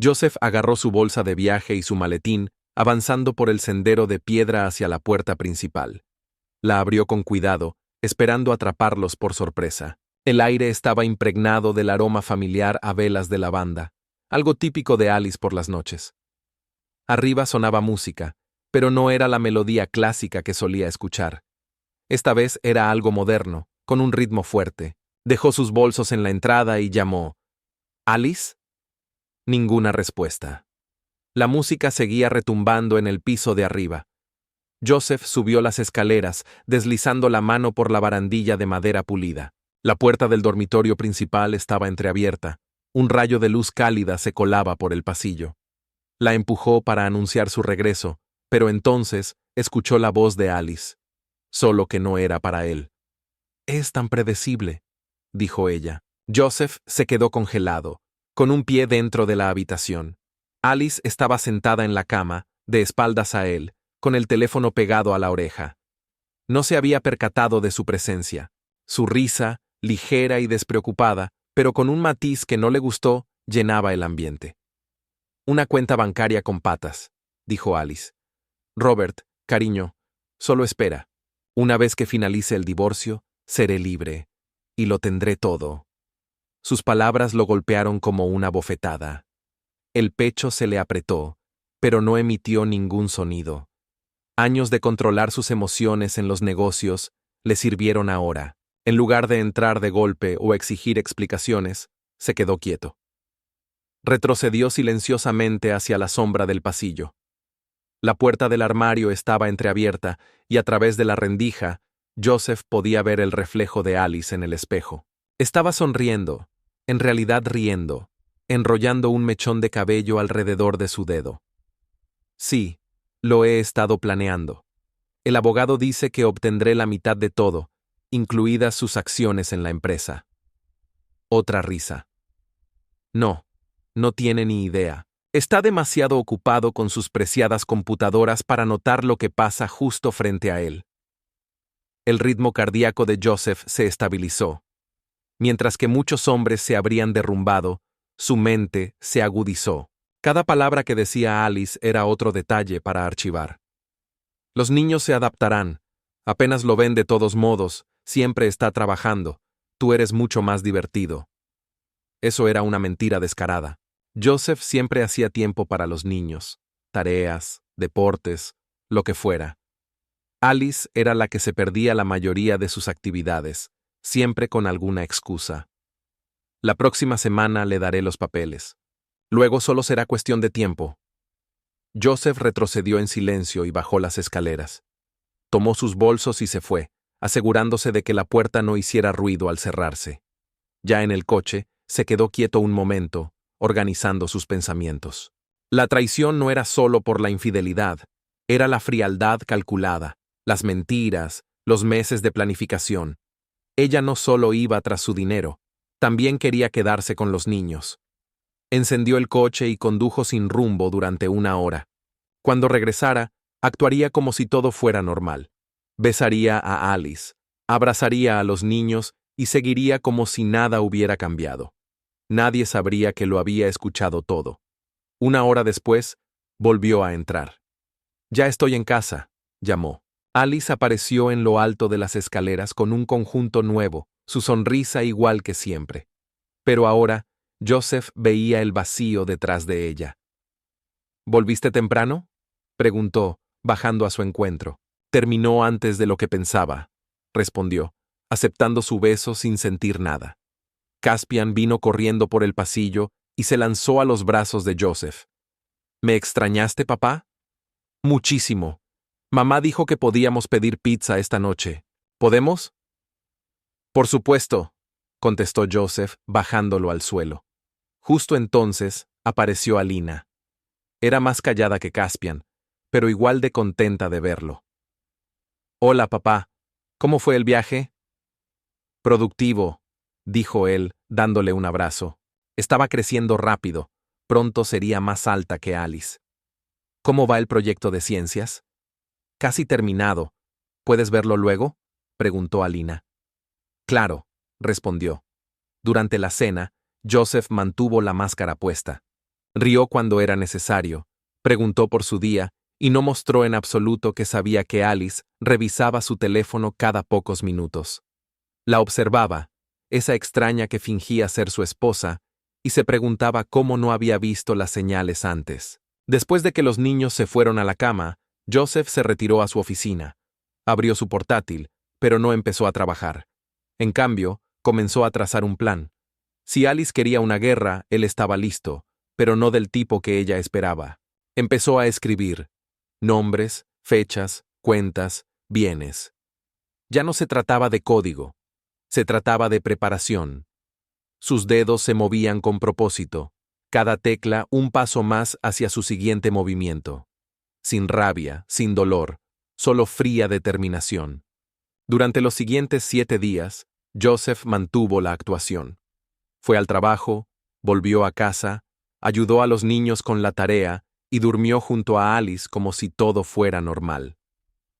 Joseph agarró su bolsa de viaje y su maletín, avanzando por el sendero de piedra hacia la puerta principal. La abrió con cuidado, esperando atraparlos por sorpresa. El aire estaba impregnado del aroma familiar a velas de lavanda, algo típico de Alice por las noches. Arriba sonaba música, pero no era la melodía clásica que solía escuchar. Esta vez era algo moderno, con un ritmo fuerte. Dejó sus bolsos en la entrada y llamó. ¿Alice? Ninguna respuesta. La música seguía retumbando en el piso de arriba. Joseph subió las escaleras, deslizando la mano por la barandilla de madera pulida. La puerta del dormitorio principal estaba entreabierta. Un rayo de luz cálida se colaba por el pasillo. La empujó para anunciar su regreso, pero entonces escuchó la voz de Alice. Solo que no era para él. «Es tan predecible», dijo ella. Joseph se quedó congelado, con un pie dentro de la habitación. Alice estaba sentada en la cama, de espaldas a él, con el teléfono pegado a la oreja. No se había percatado de su presencia. Su risa, ligera y despreocupada, pero con un matiz que no le gustó, llenaba el ambiente. «Una cuenta bancaria con patas», dijo Alice. «Robert, cariño, solo espera. Una vez que finalice el divorcio, seré libre. Y lo tendré todo». Sus palabras lo golpearon como una bofetada. El pecho se le apretó, pero no emitió ningún sonido. Años de controlar sus emociones en los negocios le sirvieron ahora. En lugar de entrar de golpe o exigir explicaciones, se quedó quieto. Retrocedió silenciosamente hacia la sombra del pasillo. La puerta del armario estaba entreabierta y a través de la rendija, Joseph podía ver el reflejo de Alice en el espejo. Estaba sonriendo, en realidad riendo, enrollando un mechón de cabello alrededor de su dedo. «Sí, lo he estado planeando. El abogado dice que obtendré la mitad de todo, incluidas sus acciones en la empresa». Otra risa. «No, no tiene ni idea. Está demasiado ocupado con sus preciadas computadoras para notar lo que pasa justo frente a él». El ritmo cardíaco de Joseph se estabilizó. Mientras que muchos hombres se habrían derrumbado, su mente se agudizó. Cada palabra que decía Alice era otro detalle para archivar. «Los niños se adaptarán. Apenas lo ven de todos modos, siempre está trabajando. Tú eres mucho más divertido». Eso era una mentira descarada. Joseph siempre hacía tiempo para los niños, tareas, deportes, lo que fuera. Alice era la que se perdía la mayoría de sus actividades, siempre con alguna excusa. «La próxima semana le daré los papeles. Luego solo será cuestión de tiempo». Joseph retrocedió en silencio y bajó las escaleras. Tomó sus bolsos y se fue, asegurándose de que la puerta no hiciera ruido al cerrarse. Ya en el coche, se quedó quieto un momento, organizando sus pensamientos. La traición no era solo por la infidelidad, era la frialdad calculada, las mentiras, los meses de planificación. Ella no solo iba tras su dinero, también quería quedarse con los niños. Encendió el coche y condujo sin rumbo durante 1 hora. Cuando regresara, actuaría como si todo fuera normal. Besaría a Alice, abrazaría a los niños y seguiría como si nada hubiera cambiado. Nadie sabría que lo había escuchado todo. 1 hora después, volvió a entrar. «Ya estoy en casa», llamó. Alice apareció en lo alto de las escaleras con un conjunto nuevo, su sonrisa igual que siempre. Pero ahora, Joseph veía el vacío detrás de ella. «¿Volviste temprano?», preguntó, bajando a su encuentro. «Terminó antes de lo que pensaba», respondió, aceptando su beso sin sentir nada. Caspian vino corriendo por el pasillo y se lanzó a los brazos de Joseph. «¿Me extrañaste, papá?» «Muchísimo. Mamá dijo que podíamos pedir pizza esta noche. ¿Podemos?» «Por supuesto», contestó Joseph, bajándolo al suelo. Justo entonces, apareció Alina. Era más callada que Caspian, pero igual de contenta de verlo. «Hola, papá. ¿Cómo fue el viaje?» «Productivo», dijo él, dándole un abrazo. Estaba creciendo rápido. Pronto sería más alta que Alice. «¿Cómo va el proyecto de ciencias?» «Casi terminado. ¿Puedes verlo luego?», preguntó Alina. «Claro», respondió. Durante la cena, Joseph mantuvo la máscara puesta. Rió cuando era necesario, preguntó por su día y no mostró en absoluto que sabía que Alice revisaba su teléfono cada pocos minutos. La observaba, esa extraña que fingía ser su esposa, y se preguntaba cómo no había visto las señales antes. Después de que los niños se fueron a la cama, Joseph se retiró a su oficina. Abrió su portátil, pero no empezó a trabajar. En cambio, comenzó a trazar un plan. Si Alice quería una guerra, él estaba listo, pero no del tipo que ella esperaba. Empezó a escribir nombres, fechas, cuentas, bienes. Ya no se trataba de código, se trataba de preparación. Sus dedos se movían con propósito, cada tecla un paso más hacia su siguiente movimiento. Sin rabia, sin dolor, solo fría determinación. Durante los siguientes 7 días, Joseph mantuvo la actuación. Fue al trabajo, volvió a casa, ayudó a los niños con la tarea y durmió junto a Alice como si todo fuera normal.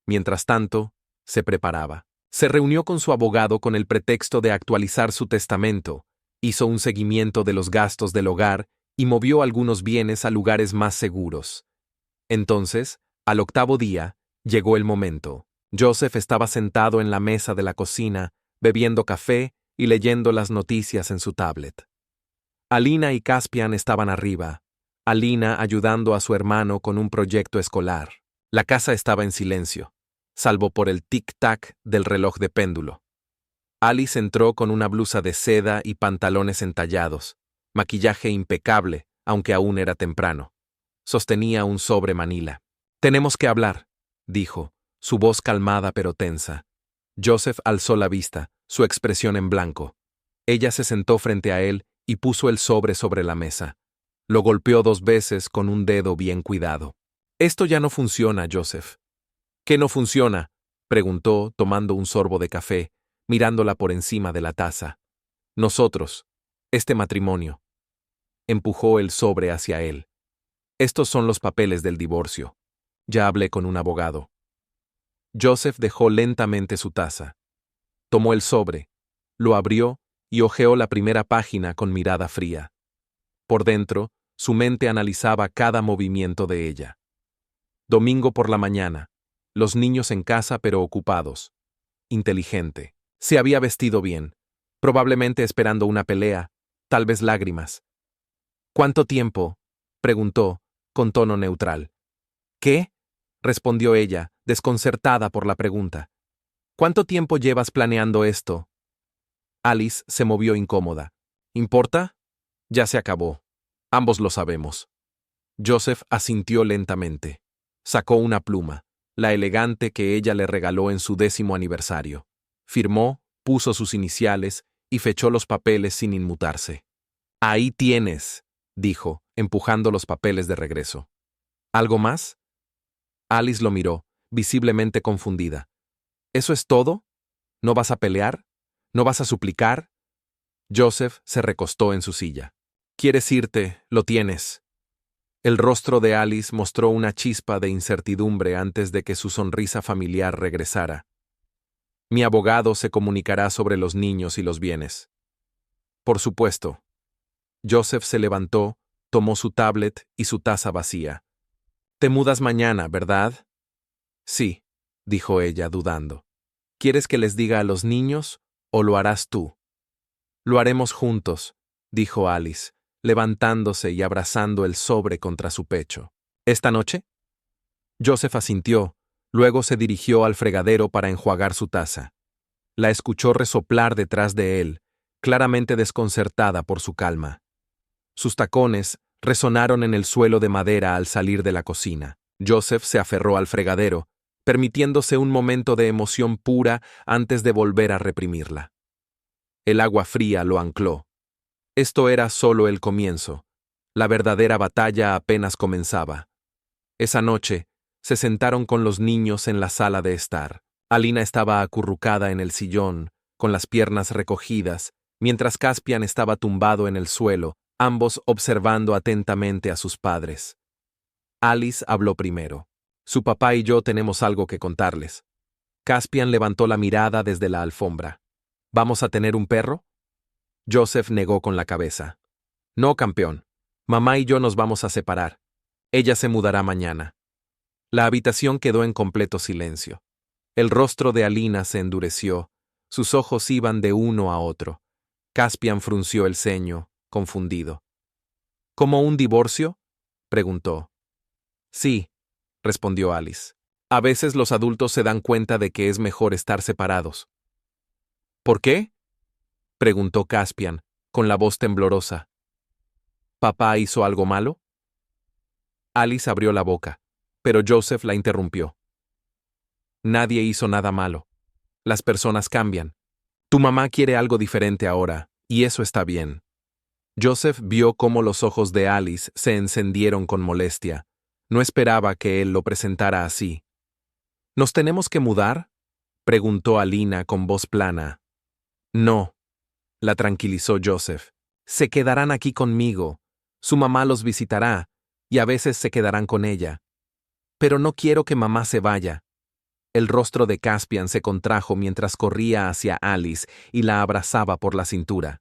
Mientras tanto, se preparaba. Se reunió con su abogado con el pretexto de actualizar su testamento, hizo un seguimiento de los gastos del hogar y movió algunos bienes a lugares más seguros. Entonces, al 8.º día, llegó el momento. Joseph estaba sentado en la mesa de la cocina, bebiendo café y leyendo las noticias en su tablet. Alina y Caspian estaban arriba, Alina ayudando a su hermano con un proyecto escolar. La casa estaba en silencio, salvo por el tic-tac del reloj de péndulo. Alice entró con una blusa de seda y pantalones entallados, maquillaje impecable, aunque aún era temprano. Sostenía un sobre Manila. «Tenemos que hablar», dijo, su voz calmada pero tensa. Joseph alzó la vista, su expresión en blanco. Ella se sentó frente a él y puso el sobre la mesa. Lo golpeó 2 veces con un dedo bien cuidado. «Esto ya no funciona, Joseph». «¿Qué no funciona?», preguntó, tomando un sorbo de café, mirándola por encima de la taza. «Nosotros, este matrimonio». Empujó el sobre hacia él. «Estos son los papeles del divorcio. Ya hablé con un abogado». Joseph dejó lentamente su taza. Tomó el sobre, lo abrió y hojeó la primera página con mirada fría. Por dentro, su mente analizaba cada movimiento de ella. Domingo por la mañana, los niños en casa pero ocupados. Inteligente. Se había vestido bien, probablemente esperando una pelea, tal vez lágrimas. «¿Cuánto tiempo?», preguntó, con tono neutral. «¿Qué?», respondió ella, desconcertada por la pregunta. «¿Cuánto tiempo llevas planeando esto?». Alice se movió incómoda. «¿Importa? Ya se acabó. Ambos lo sabemos». Joseph asintió lentamente. Sacó una pluma, la elegante que ella le regaló en su 10º aniversario. Firmó, puso sus iniciales y fechó los papeles sin inmutarse. «Ahí tienes», dijo, empujando los papeles de regreso. «¿Algo más?». Alice lo miró, visiblemente confundida. «¿Eso es todo? ¿No vas a pelear? ¿No vas a suplicar?». Joseph se recostó en su silla. «¿Quieres irte? Lo tienes». El rostro de Alice mostró una chispa de incertidumbre antes de que su sonrisa familiar regresara. «Mi abogado se comunicará sobre los niños y los bienes». «Por supuesto». Joseph se levantó, tomó su tablet y su taza vacía. «Te mudas mañana, ¿verdad?». «Sí», dijo ella, dudando. «¿Quieres que les diga a los niños o lo harás tú?». «Lo haremos juntos», dijo Alice, levantándose y abrazando el sobre contra su pecho. «¿Esta noche?». Joseph asintió, luego se dirigió al fregadero para enjuagar su taza. La escuchó resoplar detrás de él, claramente desconcertada por su calma. Sus tacones resonaron en el suelo de madera al salir de la cocina. Joseph se aferró al fregadero, permitiéndose un momento de emoción pura antes de volver a reprimirla. El agua fría lo ancló. Esto era solo el comienzo. La verdadera batalla apenas comenzaba. Esa noche, se sentaron con los niños en la sala de estar. Alina estaba acurrucada en el sillón, con las piernas recogidas, mientras Caspian estaba tumbado en el suelo, ambos observando atentamente a sus padres. Alice habló primero. «Su papá y yo tenemos algo que contarles». Caspian levantó la mirada desde la alfombra. «¿Vamos a tener un perro?». Joseph negó con la cabeza. «No, campeón. Mamá y yo nos vamos a separar. Ella se mudará mañana. La habitación quedó en completo silencio. El rostro de Alina se endureció, sus ojos iban de uno a otro. Caspian frunció el ceño, confundido. ¿Cómo un divorcio?, preguntó. Sí, respondió Alice. A veces los adultos se dan cuenta de que es mejor estar separados. ¿Por qué?, preguntó Caspian, con la voz temblorosa. ¿Papá hizo algo malo? Alice abrió la boca, pero Joseph la interrumpió. Nadie hizo nada malo. Las personas cambian. Tu mamá quiere algo diferente ahora, y eso está bien. Joseph vio cómo los ojos de Alice se encendieron con molestia. No esperaba que él lo presentara así. ¿Nos tenemos que mudar?, preguntó Alina con voz plana. No, la tranquilizó Joseph. Se quedarán aquí conmigo. Su mamá los visitará, y a veces se quedarán con ella. Pero no quiero que mamá se vaya. El rostro de Caspian se contrajo mientras corría hacia Alice y la abrazaba por la cintura.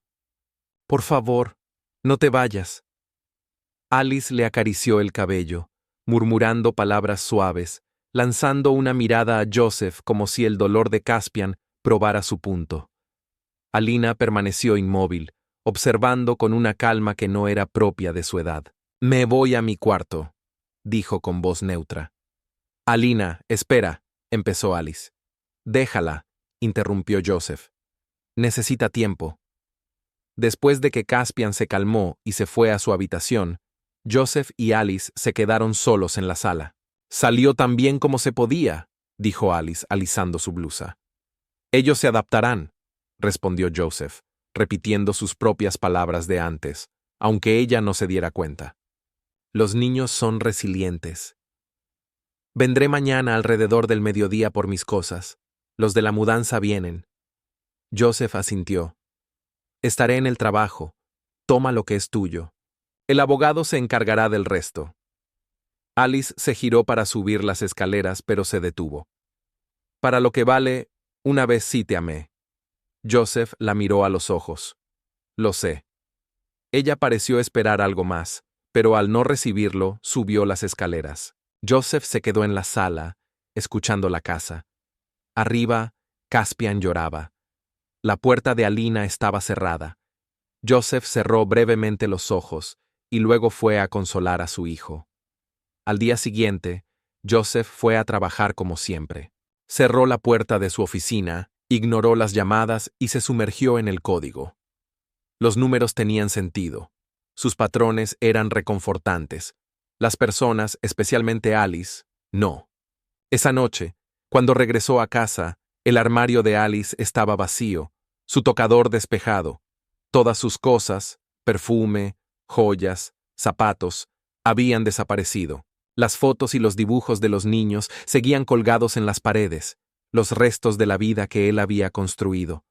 Por favor, no te vayas. Alice le acarició el cabello, murmurando palabras suaves, lanzando una mirada a Joseph como si el dolor de Caspian probara su punto. Alina permaneció inmóvil, observando con una calma que no era propia de su edad. Me voy a mi cuarto, dijo con voz neutra. Alina, espera, empezó Alice. Déjala, interrumpió Joseph. Necesita tiempo. Después de que Caspian se calmó y se fue a su habitación, Joseph y Alice se quedaron solos en la sala. Salió tan bien como se podía, dijo Alice, alisando su blusa. Ellos se adaptarán, respondió Joseph, repitiendo sus propias palabras de antes, aunque ella no se diera cuenta. Los niños son resilientes. Vendré mañana alrededor del mediodía por mis cosas. Los de la mudanza vienen. Joseph asintió. Estaré en el trabajo. Toma lo que es tuyo. El abogado se encargará del resto. Alice se giró para subir las escaleras, pero se detuvo. Para lo que vale, una vez sí te amé. Joseph la miró a los ojos. Lo sé. Ella pareció esperar algo más, pero al no recibirlo, subió las escaleras. Joseph se quedó en la sala, escuchando la casa. Arriba, Caspian lloraba. La puerta de Alina estaba cerrada. Joseph cerró brevemente los ojos y luego fue a consolar a su hijo. Al día siguiente, Joseph fue a trabajar como siempre. Cerró la puerta de su oficina, ignoró las llamadas y se sumergió en el código. Los números tenían sentido. Sus patrones eran reconfortantes. Las personas, especialmente Alice, no. Esa noche, cuando regresó a casa, el armario de Alice estaba vacío, su tocador despejado. Todas sus cosas, perfume, joyas, zapatos, habían desaparecido. Las fotos y los dibujos de los niños seguían colgados en las paredes, los restos de la vida que él había construido.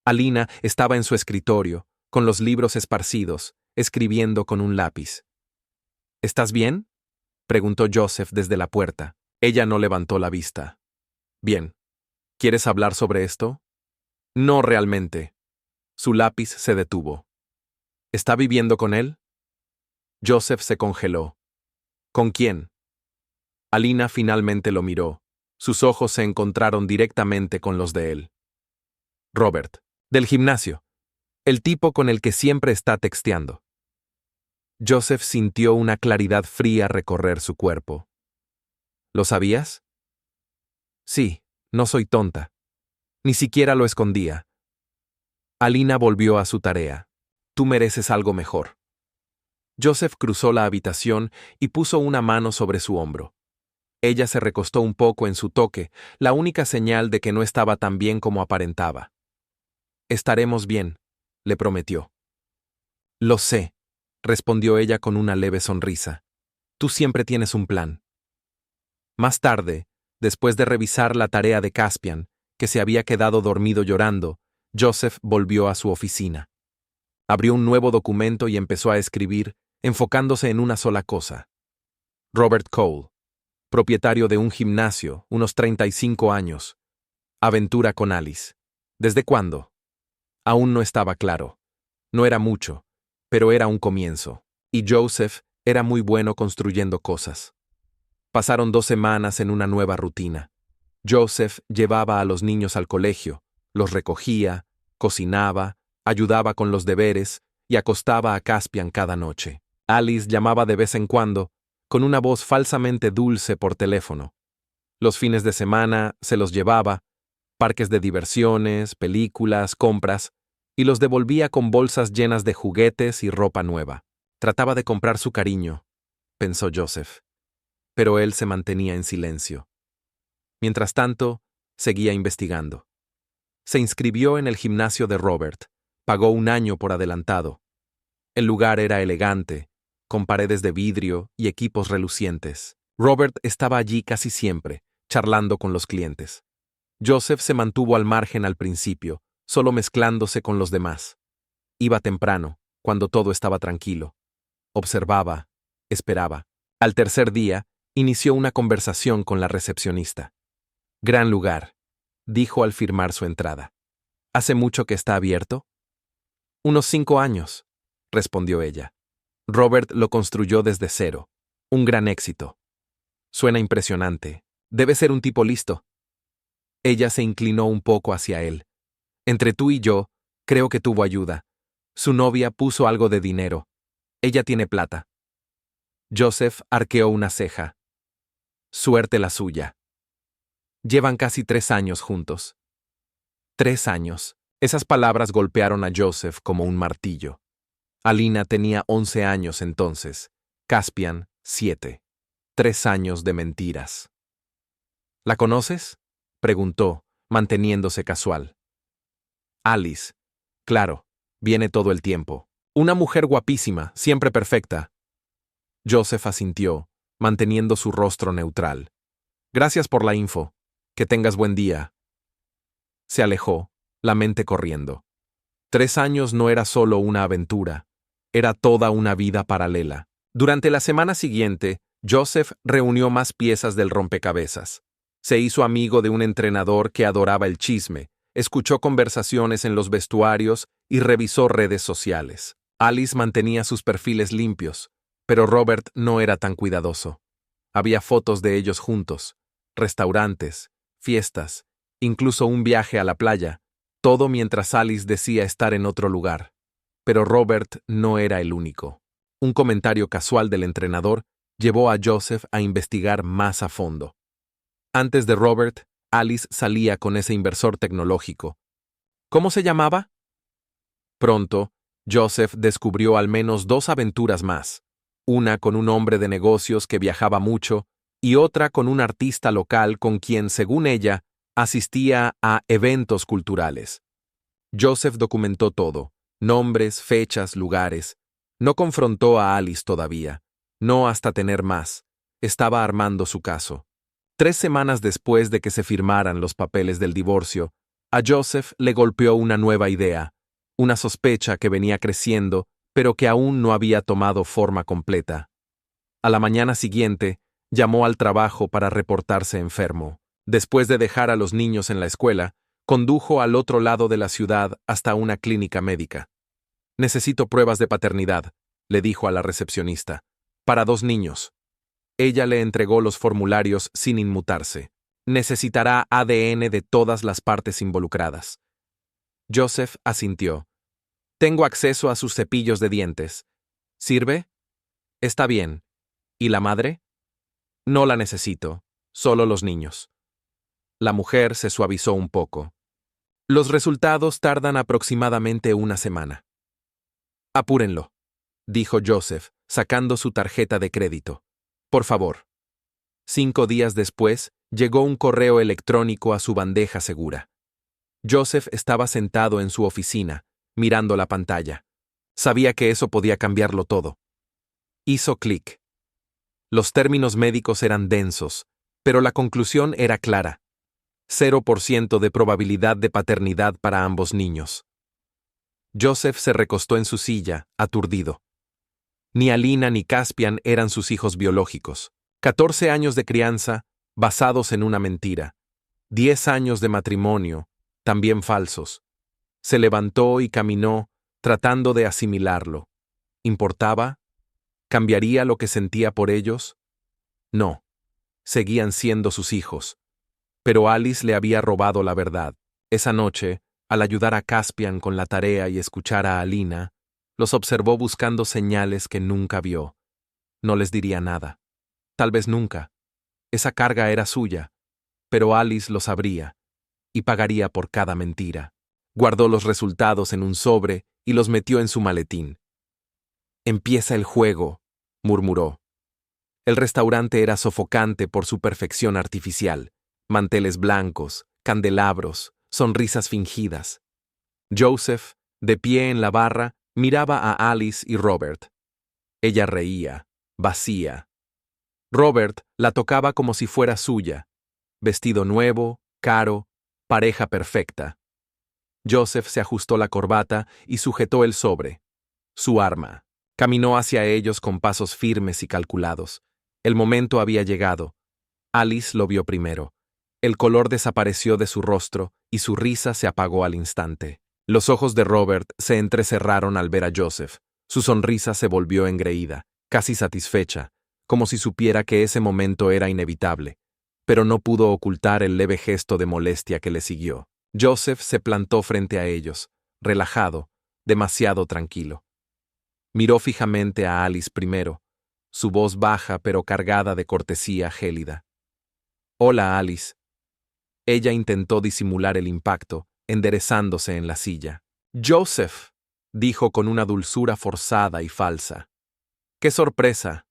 Alina estaba en su escritorio, con los libros esparcidos, escribiendo con un lápiz. ¿Estás bien?, preguntó Joseph desde la puerta. Ella no levantó la vista. Bien. ¿Quieres hablar sobre esto? No realmente. Su lápiz se detuvo. ¿Está viviendo con él? Joseph se congeló. ¿Con quién? Alina finalmente lo miró. Sus ojos se encontraron directamente con los de él. Robert, del gimnasio. El tipo con el que siempre está texteando. Joseph sintió una claridad fría recorrer su cuerpo. ¿Lo sabías? Sí, no soy tonta. Ni siquiera lo escondía. Alina volvió a su tarea. Tú mereces algo mejor. Joseph cruzó la habitación y puso una mano sobre su hombro. Ella se recostó un poco en su toque, la única señal de que no estaba tan bien como aparentaba. Estaremos bien, le prometió. Lo sé, respondió ella con una leve sonrisa. Tú siempre tienes un plan. Más tarde, después de revisar la tarea de Caspian, que se había quedado dormido llorando, Joseph volvió a su oficina. Abrió un nuevo documento y empezó a escribir, enfocándose en una sola cosa. Robert Cole, propietario de un gimnasio, unos 35 años. Aventura con Alice. ¿Desde cuándo? Aún no estaba claro. No era mucho, pero era un comienzo. Y Joseph era muy bueno construyendo cosas. Pasaron 2 semanas en una nueva rutina. Joseph llevaba a los niños al colegio, los recogía, cocinaba, ayudaba con los deberes y acostaba a Caspian cada noche. Alice llamaba de vez en cuando, con una voz falsamente dulce por teléfono. Los fines de semana se los llevaba, parques de diversiones, películas, compras, y los devolvía con bolsas llenas de juguetes y ropa nueva. Trataba de comprar su cariño, pensó Joseph, pero él se mantenía en silencio. Mientras tanto, seguía investigando. Se inscribió en el gimnasio de Robert, pagó 1 año por adelantado. El lugar era elegante, con paredes de vidrio y equipos relucientes. Robert estaba allí casi siempre, charlando con los clientes. Joseph se mantuvo al margen al principio, solo mezclándose con los demás. Iba temprano, cuando todo estaba tranquilo. Observaba, esperaba. Al tercer día, inició una conversación con la recepcionista. «Gran lugar», dijo al firmar su entrada. «¿Hace mucho que está abierto?» «Unos 5 años», respondió ella. «Robert lo construyó desde cero. Un gran éxito. Suena impresionante. Debe ser un tipo listo». Ella se inclinó un poco hacia él. «Entre tú y yo, creo que tuvo ayuda. Su novia puso algo de dinero. Ella tiene plata». Joseph arqueó una ceja. «Suerte la suya». Llevan casi 3 años juntos. 3 años. Esas palabras golpearon a Joseph como un martillo. Alina tenía 11 años entonces. Caspian, 7. 3 años de mentiras. ¿La conoces?, preguntó, manteniéndose casual. Alice. Claro, viene todo el tiempo. Una mujer guapísima, siempre perfecta. Joseph asintió, manteniendo su rostro neutral. Gracias por la info. Que tengas buen día. Se alejó, la mente corriendo. 3 años no era solo una aventura, era toda una vida paralela. Durante la semana siguiente, Joseph reunió más piezas del rompecabezas. Se hizo amigo de un entrenador que adoraba el chisme, escuchó conversaciones en los vestuarios y revisó redes sociales. Alice mantenía sus perfiles limpios, pero Robert no era tan cuidadoso. Había fotos de ellos juntos, restaurantes, fiestas, incluso un viaje a la playa, todo mientras Alice decía estar en otro lugar. Pero Robert no era el único. Un comentario casual del entrenador llevó a Joseph a investigar más a fondo. Antes de Robert, Alice salía con ese inversor tecnológico. ¿Cómo se llamaba? Pronto, Joseph descubrió al menos 2 aventuras más, una con un hombre de negocios que viajaba mucho y otra con un artista local con quien, según ella, asistía a eventos culturales. Joseph documentó todo, nombres, fechas, lugares. No confrontó a Alice todavía, no hasta tener más. Estaba armando su caso. 3 semanas después de que se firmaran los papeles del divorcio, a Joseph le golpeó una nueva idea, una sospecha que venía creciendo, pero que aún no había tomado forma completa. A la mañana siguiente, llamó al trabajo para reportarse enfermo. Después de dejar a los niños en la escuela, condujo al otro lado de la ciudad hasta una clínica médica. «Necesito pruebas de paternidad», le dijo a la recepcionista, «para 2 niños». Ella le entregó los formularios sin inmutarse. «Necesitará ADN de todas las partes involucradas». Joseph asintió. «Tengo acceso a sus cepillos de dientes. ¿Sirve?» «Está bien. ¿Y la madre?» «No la necesito. Solo los niños». La mujer se suavizó un poco. «Los resultados tardan aproximadamente 1 semana». «Apúrenlo», dijo Joseph, sacando su tarjeta de crédito. «Por favor». 5 días después, llegó un correo electrónico a su bandeja segura. Joseph estaba sentado en su oficina, mirando la pantalla. Sabía que eso podía cambiarlo todo. Hizo clic. Los términos médicos eran densos, pero la conclusión era clara. 0% de probabilidad de paternidad para ambos niños. Joseph se recostó en su silla, aturdido. Ni Alina ni Caspian eran sus hijos biológicos. 14 años de crianza, basados en una mentira. 10 años de matrimonio, también falsos. Se levantó y caminó, tratando de asimilarlo. ¿Importaba? ¿Cambiaría lo que sentía por ellos? No. Seguían siendo sus hijos. Pero Alice le había robado la verdad. Esa noche, al ayudar a Caspian con la tarea y escuchar a Alina, los observó buscando señales que nunca vio. No les diría nada. Tal vez nunca. Esa carga era suya, pero Alice lo sabría, y pagaría por cada mentira. Guardó los resultados en un sobre y los metió en su maletín. «Empieza el juego», murmuró. El restaurante era sofocante por su perfección artificial. Manteles blancos, candelabros, sonrisas fingidas. Joseph, de pie en la barra, miraba a Alice y Robert. Ella reía, vacía. Robert la tocaba como si fuera suya. Vestido nuevo, caro, pareja perfecta. Joseph se ajustó la corbata y sujetó el sobre. Su arma. Caminó hacia ellos con pasos firmes y calculados. El momento había llegado. Alice lo vio primero. El color desapareció de su rostro y su risa se apagó al instante. Los ojos de Robert se entrecerraron al ver a Joseph. Su sonrisa se volvió engreída, casi satisfecha, como si supiera que ese momento era inevitable, pero no pudo ocultar el leve gesto de molestia que le siguió. Joseph se plantó frente a ellos, relajado, demasiado tranquilo. Miró fijamente a Alice primero, su voz baja pero cargada de cortesía gélida. «Hola, Alice». Ella intentó disimular el impacto, enderezándose en la silla. «Joseph», dijo con una dulzura forzada y falsa. «¡Qué sorpresa!».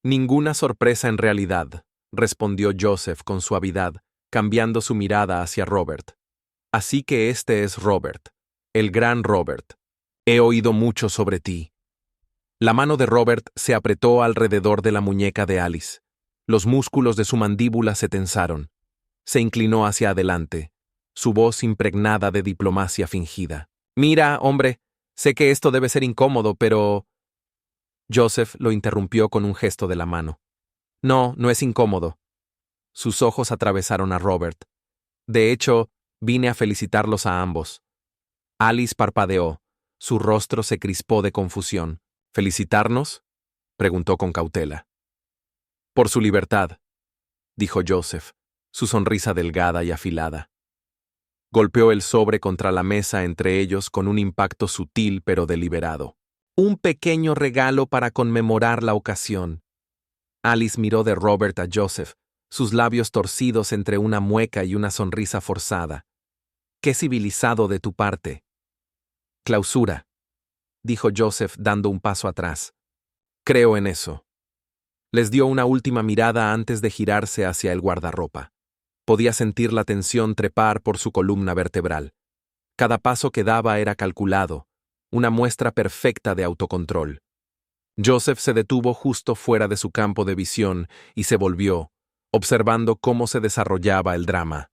«Ninguna sorpresa en realidad», respondió Joseph con suavidad, cambiando su mirada hacia Robert. «Así que este es Robert, el gran Robert. He oído mucho sobre ti». La mano de Robert se apretó alrededor de la muñeca de Alice. Los músculos de su mandíbula se tensaron. Se inclinó hacia adelante, su voz impregnada de diplomacia fingida. «Mira, hombre, sé que esto debe ser incómodo, pero...». Joseph lo interrumpió con un gesto de la mano. «No, no es incómodo». Sus ojos atravesaron a Robert. «De hecho, vine a felicitarlos a ambos». Alice parpadeó. Su rostro se crispó de confusión. «¿Felicitarnos?», preguntó con cautela. «Por su libertad», dijo Joseph, su sonrisa delgada y afilada. Golpeó el sobre contra la mesa entre ellos con un impacto sutil pero deliberado. «Un pequeño regalo para conmemorar la ocasión». Alice miró de Robert a Joseph, sus labios torcidos entre una mueca y una sonrisa forzada. «Qué civilizado de tu parte». «Clausura», dijo Joseph dando un paso atrás. «Creo en eso». Les dio una última mirada antes de girarse hacia el guardarropa. Podía sentir la tensión trepar por su columna vertebral. Cada paso que daba era calculado, una muestra perfecta de autocontrol. Joseph se detuvo justo fuera de su campo de visión y se volvió, observando cómo se desarrollaba el drama.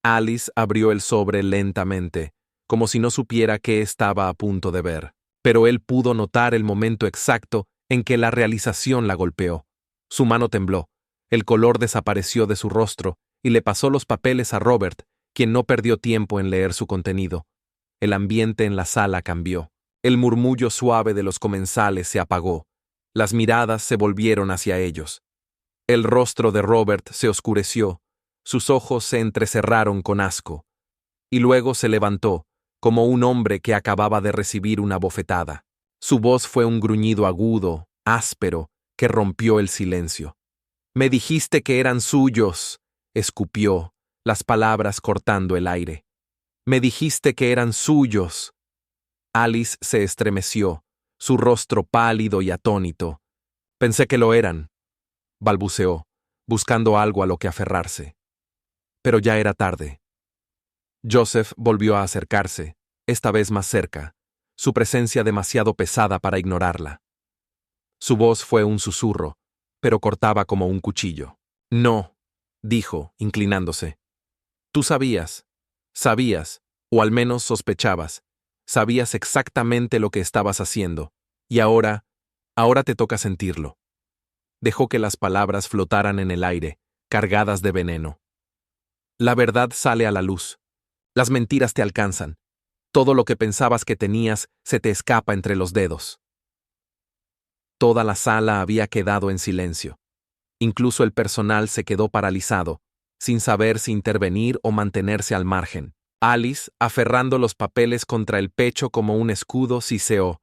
Alice abrió el sobre lentamente, como si no supiera qué estaba a punto de ver, pero él pudo notar el momento exacto en que la realización la golpeó. Su mano tembló, el color desapareció de su rostro y le pasó los papeles a Robert, quien no perdió tiempo en leer su contenido. El ambiente en la sala cambió. El murmullo suave de los comensales se apagó. Las miradas se volvieron hacia ellos. El rostro de Robert se oscureció, sus ojos se entrecerraron con asco, y luego se levantó, como un hombre que acababa de recibir una bofetada. Su voz fue un gruñido agudo, áspero, que rompió el silencio. «Me dijiste que eran suyos», escupió, las palabras cortando el aire. «Me dijiste que eran suyos». Alice se estremeció, su rostro pálido y atónito. «Pensé que lo eran», balbuceó, buscando algo a lo que aferrarse. Pero ya era tarde. Joseph volvió a acercarse, esta vez más cerca, su presencia demasiado pesada para ignorarla. Su voz fue un susurro, pero cortaba como un cuchillo. «No», dijo, inclinándose. «Tú sabías, o al menos sospechabas, sabías exactamente lo que estabas haciendo, y ahora te toca sentirlo». Dejó que las palabras flotaran en el aire, cargadas de veneno. «La verdad sale a la luz. Las mentiras te alcanzan. Todo lo que pensabas que tenías se te escapa entre los dedos». Toda la sala había quedado en silencio. Incluso el personal se quedó paralizado, sin saber si intervenir o mantenerse al margen. Alice, aferrando los papeles contra el pecho como un escudo, siseó: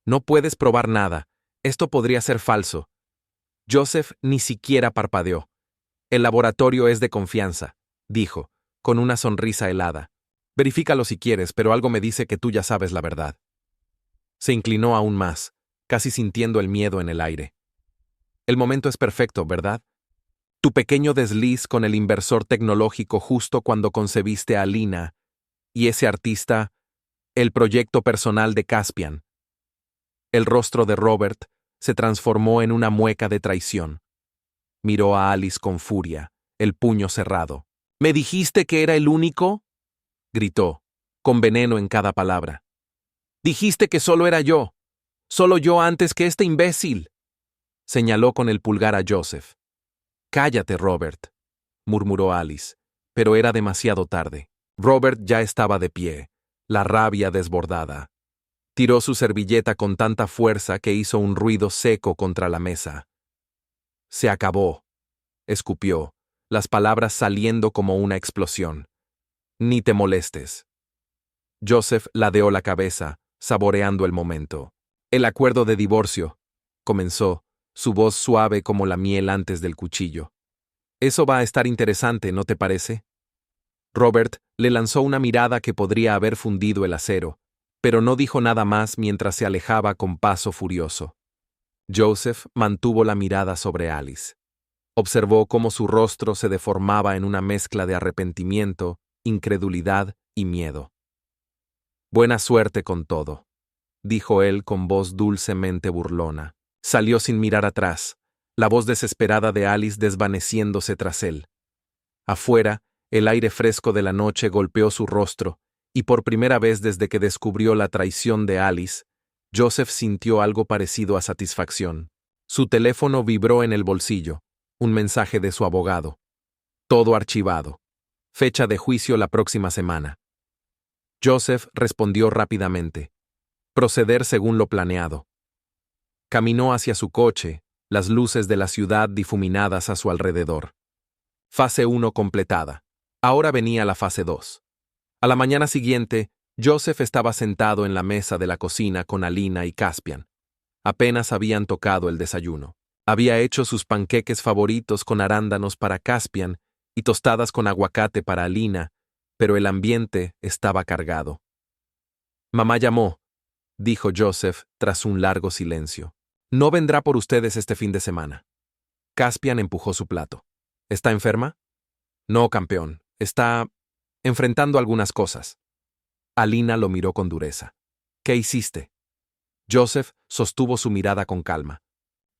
«No puedes probar nada. Esto podría ser falso». Joseph ni siquiera parpadeó. «El laboratorio es de confianza», dijo, con una sonrisa helada. «Verifícalo si quieres, pero algo me dice que tú ya sabes la verdad». Se inclinó aún más, casi sintiendo el miedo en el aire. «El momento es perfecto, ¿verdad? Tu pequeño desliz con el inversor tecnológico justo cuando concebiste a Lina, y ese artista, el proyecto personal de Caspian». El rostro de Robert se transformó en una mueca de traición. Miró a Alice con furia, el puño cerrado. «¿Me dijiste que era el único?», gritó, con veneno en cada palabra. «Dijiste que solo era yo. Solo yo antes que este imbécil». Señaló con el pulgar a Joseph. «Cállate, Robert», murmuró Alice, pero era demasiado tarde. Robert ya estaba de pie, la rabia desbordada. Tiró su servilleta con tanta fuerza que hizo un ruido seco contra la mesa. «Se acabó», escupió, las palabras saliendo como una explosión. «Ni te molestes». Joseph ladeó la cabeza, saboreando el momento. «El acuerdo de divorcio», comenzó, su voz suave como la miel antes del cuchillo. «Eso va a estar interesante, ¿no te parece?». Robert le lanzó una mirada que podría haber fundido el acero, pero no dijo nada más mientras se alejaba con paso furioso. Joseph mantuvo la mirada sobre Alice. Observó cómo su rostro se deformaba en una mezcla de arrepentimiento, incredulidad y miedo. «Buena suerte con todo», dijo él con voz dulcemente burlona. Salió sin mirar atrás, la voz desesperada de Alice desvaneciéndose tras él. Afuera, el aire fresco de la noche golpeó su rostro, y por primera vez desde que descubrió la traición de Alice, Joseph sintió algo parecido a satisfacción. Su teléfono vibró en el bolsillo, un mensaje de su abogado. Todo archivado. Fecha de juicio la próxima semana. Joseph respondió rápidamente. Proceder según lo planeado. Caminó hacia su coche, las luces de la ciudad difuminadas a su alrededor. Fase 1 completada. Ahora venía la fase 2. A la mañana siguiente, Joseph estaba sentado en la mesa de la cocina con Alina y Caspian. Apenas habían tocado el desayuno. Había hecho sus panqueques favoritos con arándanos para Caspian y tostadas con aguacate para Alina, pero el ambiente estaba cargado. «Mamá llamó», dijo Joseph tras un largo silencio. «No vendrá por ustedes este fin de semana». Caspian empujó su plato. «¿Está enferma?». «No, campeón. Está enfrentando algunas cosas». Alina lo miró con dureza. «¿Qué hiciste?». Joseph sostuvo su mirada con calma.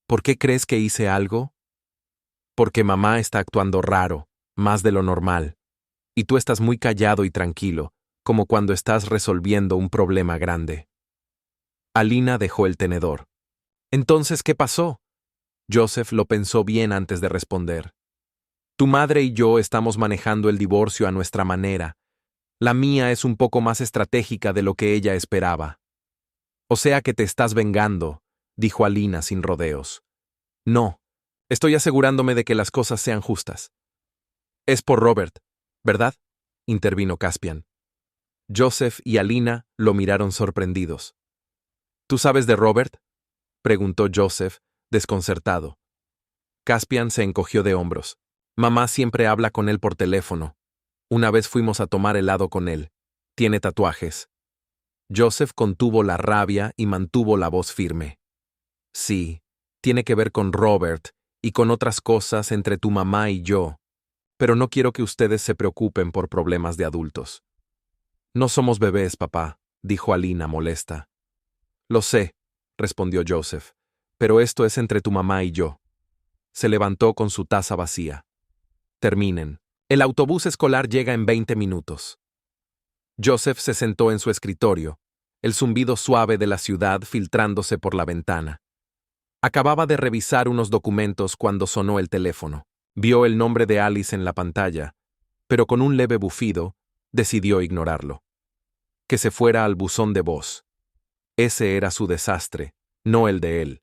«¿Por qué crees que hice algo?». «Porque mamá está actuando raro, más de lo normal. Y tú estás muy callado y tranquilo, como cuando estás resolviendo un problema grande». Alina dejó el tenedor. «Entonces, ¿qué pasó?». Joseph lo pensó bien antes de responder. «Tu madre y yo estamos manejando el divorcio a nuestra manera. La mía es un poco más estratégica de lo que ella esperaba». «O sea que te estás vengando», dijo Alina sin rodeos. «No, estoy asegurándome de que las cosas sean justas». «Es por Robert, ¿verdad?», intervino Caspian. Joseph y Alina lo miraron sorprendidos. «¿Tú sabes de Robert?», preguntó Joseph, desconcertado. Caspian se encogió de hombros. «Mamá siempre habla con él por teléfono. Una vez fuimos a tomar helado con él. Tiene tatuajes». Joseph contuvo la rabia y mantuvo la voz firme. «Sí, tiene que ver con Robert y con otras cosas entre tu mamá y yo, pero no quiero que ustedes se preocupen por problemas de adultos». «No somos bebés, papá», dijo Alina molesta. «Lo sé», respondió Joseph, «pero esto es entre tu mamá y yo». Se levantó con su taza vacía. «Terminen. El autobús escolar llega en 20 minutos». Joseph se sentó en su escritorio, el zumbido suave de la ciudad filtrándose por la ventana. Acababa de revisar unos documentos cuando sonó el teléfono. Vio el nombre de Alice en la pantalla, pero con un leve bufido, decidió ignorarlo. Que se fuera al buzón de voz. Ese era su desastre, no el de él.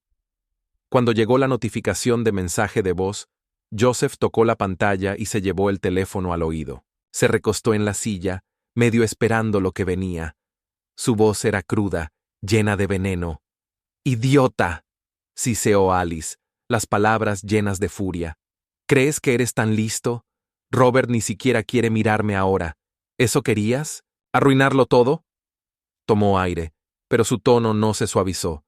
Cuando llegó la notificación de mensaje de voz, Joseph tocó la pantalla y se llevó el teléfono al oído. Se recostó en la silla, medio esperando lo que venía. Su voz era cruda, llena de veneno. ¡Idiota!, siseó Alice, las palabras llenas de furia. ¿Crees que eres tan listo? Robert ni siquiera quiere mirarme ahora. ¿Eso querías? ¿Arruinarlo todo? Tomó aire, pero su tono no se suavizó.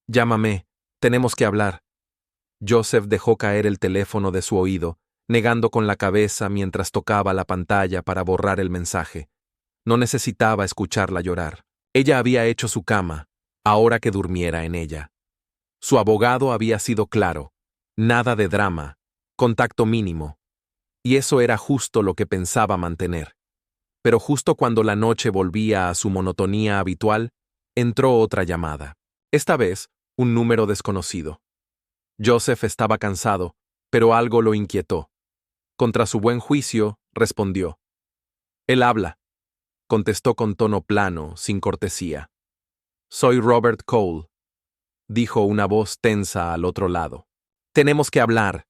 Llámame, tenemos que hablar. Joseph dejó caer el teléfono de su oído, negando con la cabeza mientras tocaba la pantalla para borrar el mensaje. No necesitaba escucharla llorar. Ella había hecho su cama, ahora que durmiera en ella. Su abogado había sido claro. Nada de drama, contacto mínimo. Y eso era justo lo que pensaba mantener. Pero justo cuando la noche volvía a su monotonía habitual, entró otra llamada. Esta vez, un número desconocido. Joseph estaba cansado, pero algo lo inquietó. Contra su buen juicio, respondió. Él habla, contestó con tono plano, sin cortesía. Soy Robert Cole, dijo una voz tensa al otro lado. Tenemos que hablar.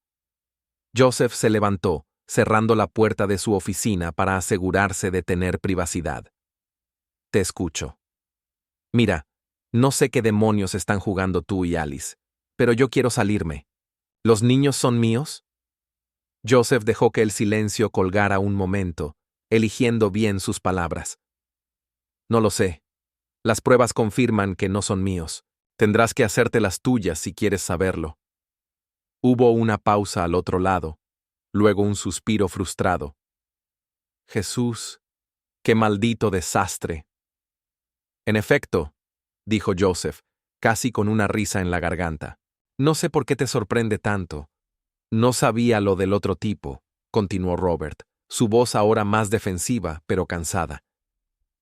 Joseph se levantó, cerrando la puerta de su oficina para asegurarse de tener privacidad. Te escucho. Mira, no sé qué demonios están jugando tú y Alice, pero yo quiero salirme. ¿Los niños son míos? Joseph dejó que el silencio colgara un momento, eligiendo bien sus palabras. No lo sé. Las pruebas confirman que no son míos. Tendrás que hacerte las tuyas si quieres saberlo. Hubo una pausa al otro lado, luego un suspiro frustrado. Jesús, qué maldito desastre. En efecto, dijo Joseph, casi con una risa en la garganta. No sé por qué te sorprende tanto. No sabía lo del otro tipo, continuó Robert, su voz ahora más defensiva, pero cansada.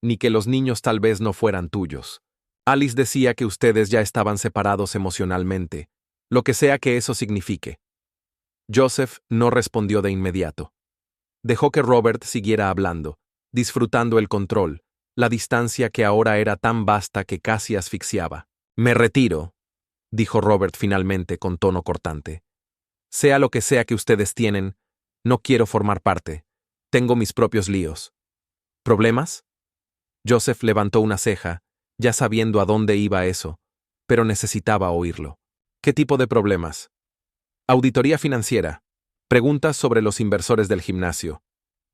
Ni que los niños tal vez no fueran tuyos. Alice decía que ustedes ya estaban separados emocionalmente, lo que sea que eso signifique. Joseph no respondió de inmediato. Dejó que Robert siguiera hablando, disfrutando el control, la distancia que ahora era tan vasta que casi asfixiaba. Me retiro, dijo Robert finalmente con tono cortante. Sea lo que sea que ustedes tienen, no quiero formar parte. Tengo mis propios líos. ¿Problemas? Joseph levantó una ceja, ya sabiendo a dónde iba eso, pero necesitaba oírlo. ¿Qué tipo de problemas? Auditoría financiera. Preguntas sobre los inversores del gimnasio.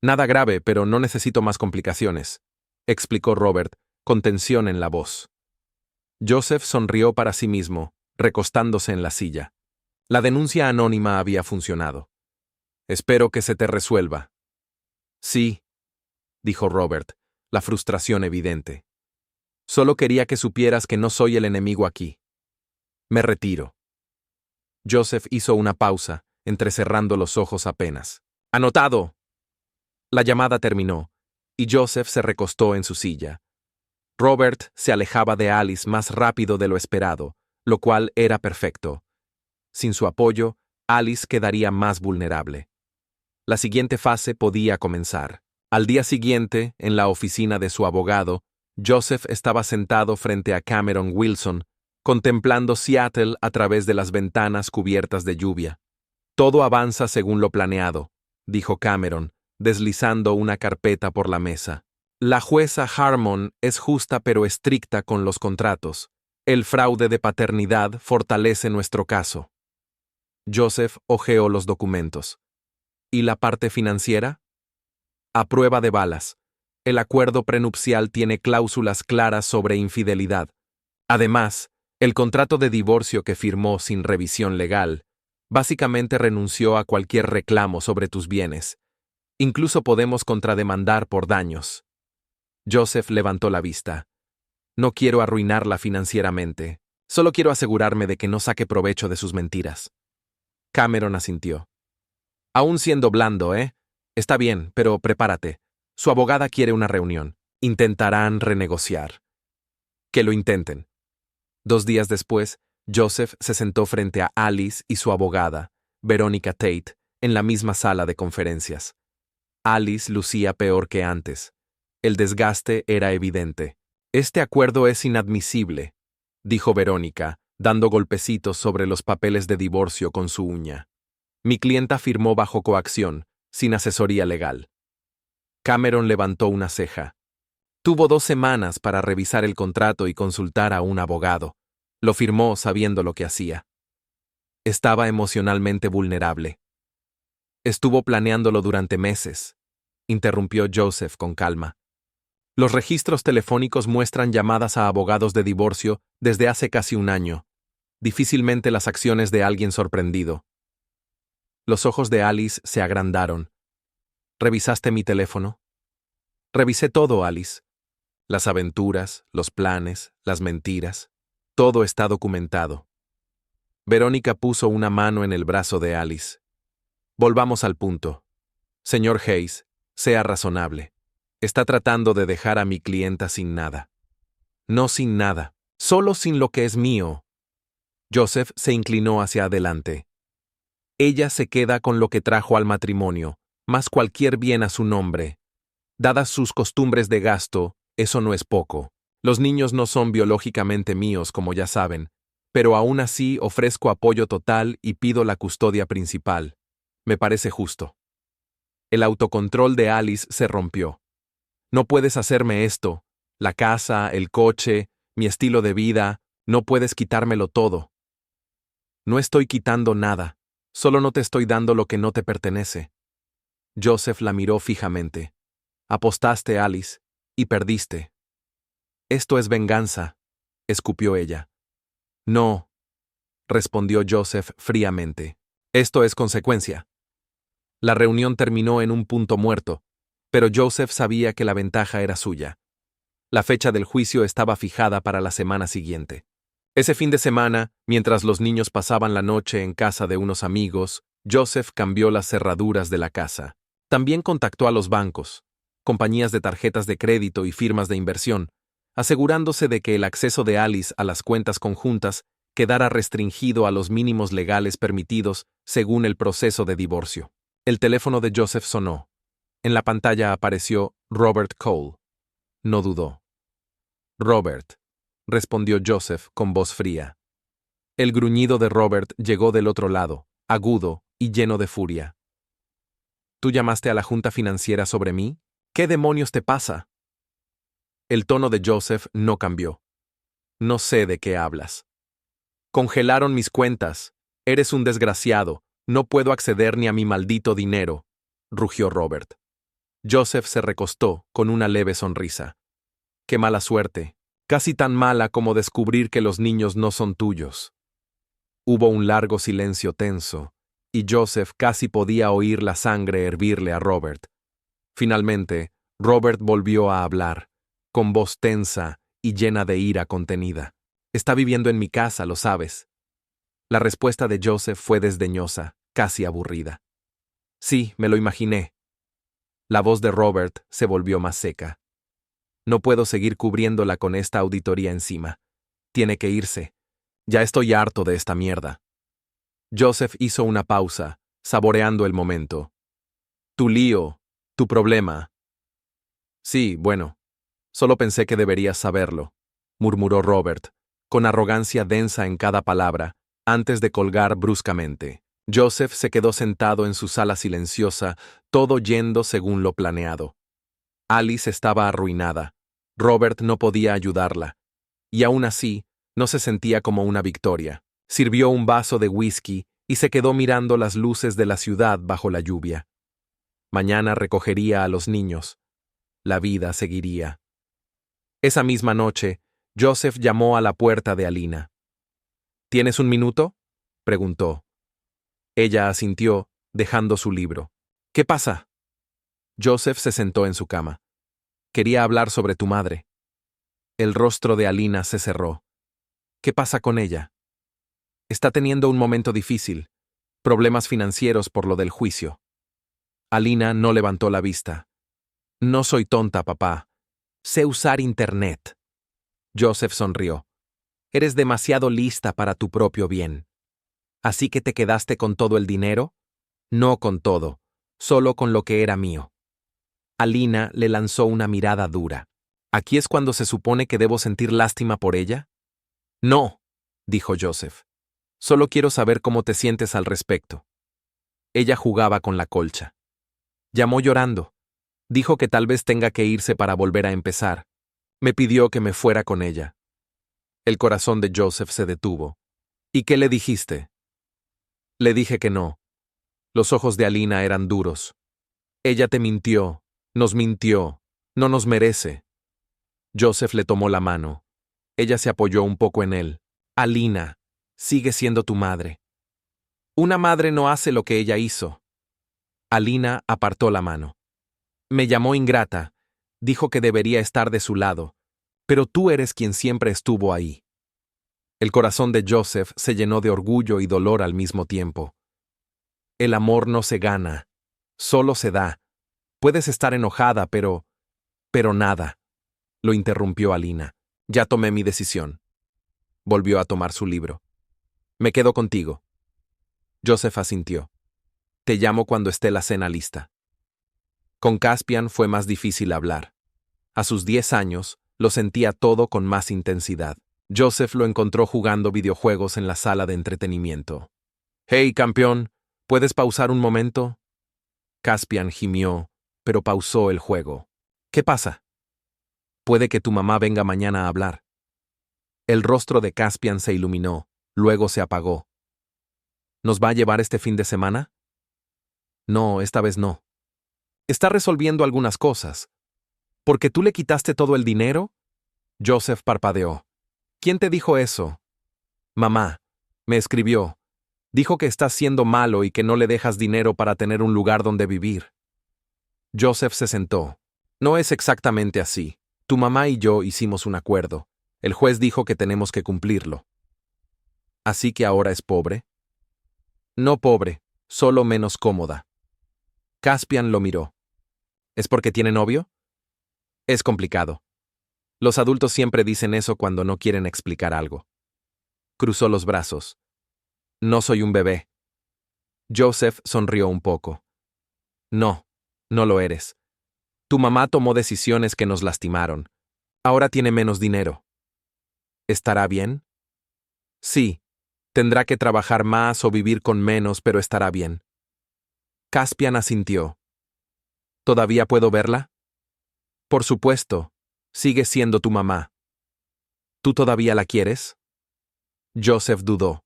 Nada grave, pero no necesito más complicaciones, explicó Robert, con tensión en la voz. Joseph sonrió para sí mismo, recostándose en la silla. La denuncia anónima había funcionado. Espero que se te resuelva. Sí, dijo Robert, la frustración evidente. Solo quería que supieras que no soy el enemigo aquí. Me retiro. Joseph hizo una pausa, entrecerrando los ojos apenas. ¡Anotado! La llamada terminó, y Joseph se recostó en su silla. Robert se alejaba de Alice más rápido de lo esperado, lo cual era perfecto. Sin su apoyo, Alice quedaría más vulnerable. La siguiente fase podía comenzar. Al día siguiente, en la oficina de su abogado, Joseph estaba sentado frente a Cameron Wilson, contemplando Seattle a través de las ventanas cubiertas de lluvia. Todo avanza según lo planeado, dijo Cameron, deslizando una carpeta por la mesa. La jueza Harmon es justa pero estricta con los contratos. El fraude de paternidad fortalece nuestro caso. Joseph hojeó los documentos. ¿Y la parte financiera? A prueba de balas. El acuerdo prenupcial tiene cláusulas claras sobre infidelidad. Además, el contrato de divorcio que firmó sin revisión legal, básicamente renunció a cualquier reclamo sobre tus bienes. Incluso podemos contrademandar por daños. Joseph levantó la vista. No quiero arruinarla financieramente. Solo quiero asegurarme de que no saque provecho de sus mentiras. Cameron asintió. Aún siendo blando, ¿eh? Está bien, pero prepárate. Su abogada quiere una reunión. Intentarán renegociar. Que lo intenten. 2 días después, Joseph se sentó frente a Alice y su abogada, Veronica Tate, en la misma sala de conferencias. Alice lucía peor que antes. El desgaste era evidente. Este acuerdo es inadmisible, dijo Verónica, dando golpecitos sobre los papeles de divorcio con su uña. Mi clienta firmó bajo coacción, sin asesoría legal. Cameron levantó una ceja. Tuvo 2 semanas para revisar el contrato y consultar a un abogado. Lo firmó sabiendo lo que hacía. Estaba emocionalmente vulnerable. Estuvo planeándolo durante meses, interrumpió Joseph con calma. Los registros telefónicos muestran llamadas a abogados de divorcio desde hace casi un año. Difícilmente las acciones de alguien sorprendido. Los ojos de Alice se agrandaron. ¿Revisaste mi teléfono? Revisé todo, Alice. Las aventuras, los planes, las mentiras. Todo está documentado. Verónica puso una mano en el brazo de Alice. Volvamos al punto. Señor Hayes, sea razonable. Está tratando de dejar a mi clienta sin nada. No sin nada, solo sin lo que es mío. Joseph se inclinó hacia adelante. Ella se queda con lo que trajo al matrimonio, más cualquier bien a su nombre. Dadas sus costumbres de gasto, eso no es poco. Los niños no son biológicamente míos, como ya saben, pero aún así ofrezco apoyo total y pido la custodia principal. Me parece justo. El autocontrol de Alice se rompió. No puedes hacerme esto. La casa, el coche, mi estilo de vida, no puedes quitármelo todo. No estoy quitando nada, solo no te estoy dando lo que no te pertenece. Joseph la miró fijamente. Apostaste, Alice, y perdiste. Esto es venganza, escupió ella. No, respondió Joseph fríamente. Esto es consecuencia. La reunión terminó en un punto muerto, pero Joseph sabía que la ventaja era suya. La fecha del juicio estaba fijada para la semana siguiente. Ese fin de semana, mientras los niños pasaban la noche en casa de unos amigos, Joseph cambió las cerraduras de la casa. También contactó a los bancos, compañías de tarjetas de crédito y firmas de inversión, asegurándose de que el acceso de Alice a las cuentas conjuntas quedara restringido a los mínimos legales permitidos según el proceso de divorcio. El teléfono de Joseph sonó. En la pantalla apareció Robert Cole. No dudó. Robert, respondió Joseph con voz fría. El gruñido de Robert llegó del otro lado, agudo y lleno de furia. ¿Tú llamaste a la junta financiera sobre mí? ¿Qué demonios te pasa? El tono de Joseph no cambió. No sé de qué hablas. Congelaron mis cuentas. Eres un desgraciado. No puedo acceder ni a mi maldito dinero, rugió Robert. Joseph se recostó con una leve sonrisa. Qué mala suerte. Casi tan mala como descubrir que los niños no son tuyos. Hubo un largo silencio tenso, y Joseph casi podía oír la sangre hervirle a Robert. Finalmente, Robert volvió a hablar, con voz tensa y llena de ira contenida. Está viviendo en mi casa, lo sabes. La respuesta de Joseph fue desdeñosa, casi aburrida. Sí, me lo imaginé. La voz de Robert se volvió más seca. No puedo seguir cubriéndola con esta auditoría encima. Tiene que irse. Ya estoy harto de esta mierda. Joseph hizo una pausa, saboreando el momento. Tu lío, tu problema. Sí, bueno. Solo pensé que deberías saberlo, murmuró Robert, con arrogancia densa en cada palabra, antes de colgar bruscamente. Joseph se quedó sentado en su sala silenciosa, todo yendo según lo planeado. Alice estaba arruinada. Robert no podía ayudarla. Y aún así, no se sentía como una victoria. Sirvió un vaso de whisky y se quedó mirando las luces de la ciudad bajo la lluvia. Mañana recogería a los niños. La vida seguiría. Esa misma noche, Joseph llamó a la puerta de Alina. ¿Tienes un minuto?, preguntó. Ella asintió, dejando su libro. ¿Qué pasa? Joseph se sentó en su cama. Quería hablar sobre tu madre. El rostro de Alina se cerró. ¿Qué pasa con ella? Está teniendo un momento difícil. Problemas financieros por lo del juicio. Alina no levantó la vista. No soy tonta, papá. Sé usar Internet. Joseph sonrió. Eres demasiado lista para tu propio bien. ¿Así que te quedaste con todo el dinero? No con todo, solo con lo que era mío. Alina le lanzó una mirada dura. ¿Aquí es cuando se supone que debo sentir lástima por ella? No, dijo Joseph. Solo quiero saber cómo te sientes al respecto. Ella jugaba con la colcha. Llamó llorando. Dijo que tal vez tenga que irse para volver a empezar. Me pidió que me fuera con ella. El corazón de Joseph se detuvo. ¿Y qué le dijiste? Le dije que no. Los ojos de Alina eran duros. Ella te mintió, nos mintió, no nos merece. Joseph le tomó la mano. Ella se apoyó un poco en él. Alina, sigue siendo tu madre. Una madre no hace lo que ella hizo. Alina apartó la mano. Me llamó ingrata, dijo que debería estar de su lado, pero tú eres quien siempre estuvo ahí. El corazón de Joseph se llenó de orgullo y dolor al mismo tiempo. El amor no se gana, solo se da. Puedes estar enojada, pero nada. Lo interrumpió Alina. Ya tomé mi decisión. Volvió a tomar su libro. Me quedo contigo. Joseph asintió. Te llamo cuando esté la cena lista. Con Caspian fue más difícil hablar. A sus 10 años, lo sentía todo con más intensidad. Joseph lo encontró jugando videojuegos en la sala de entretenimiento. «Hey, campeón, ¿puedes pausar un momento?» Caspian gimió, pero pausó el juego. «¿Qué pasa?» «Puede que tu mamá venga mañana a hablar». El rostro de Caspian se iluminó, luego se apagó. ¿Nos va a llevar este fin de semana? No, esta vez no. Está resolviendo algunas cosas. ¿Por qué tú le quitaste todo el dinero? Joseph parpadeó. ¿Quién te dijo eso? Mamá. Me escribió. Dijo que estás siendo malo y que no le dejas dinero para tener un lugar donde vivir. Joseph se sentó. No es exactamente así. Tu mamá y yo hicimos un acuerdo. El juez dijo que tenemos que cumplirlo. ¿Así que ahora es pobre? No pobre, solo menos cómoda. Caspian lo miró. ¿Es porque tiene novio? Es complicado. Los adultos siempre dicen eso cuando no quieren explicar algo. Cruzó los brazos. No soy un bebé. Joseph sonrió un poco. No, no lo eres. Tu mamá tomó decisiones que nos lastimaron. Ahora tiene menos dinero. ¿Estará bien? Sí. Tendrá que trabajar más o vivir con menos, pero estará bien. Caspian asintió. ¿Todavía puedo verla? Por supuesto. Sigue siendo tu mamá. ¿Tú todavía la quieres? Joseph dudó.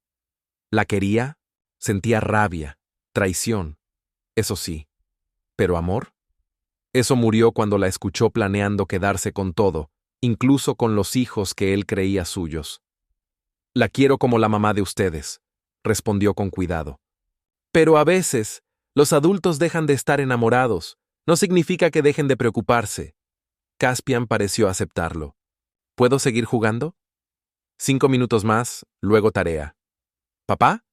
¿La quería? Sentía rabia, traición. Eso sí. ¿Pero amor? Eso murió cuando la escuchó planeando quedarse con todo, incluso con los hijos que él creía suyos. La quiero como la mamá de ustedes, respondió con cuidado. Pero a veces, los adultos dejan de estar enamorados. No significa que dejen de preocuparse. Caspian pareció aceptarlo. ¿Puedo seguir jugando? 5 minutos más, luego tarea. ¿Papá?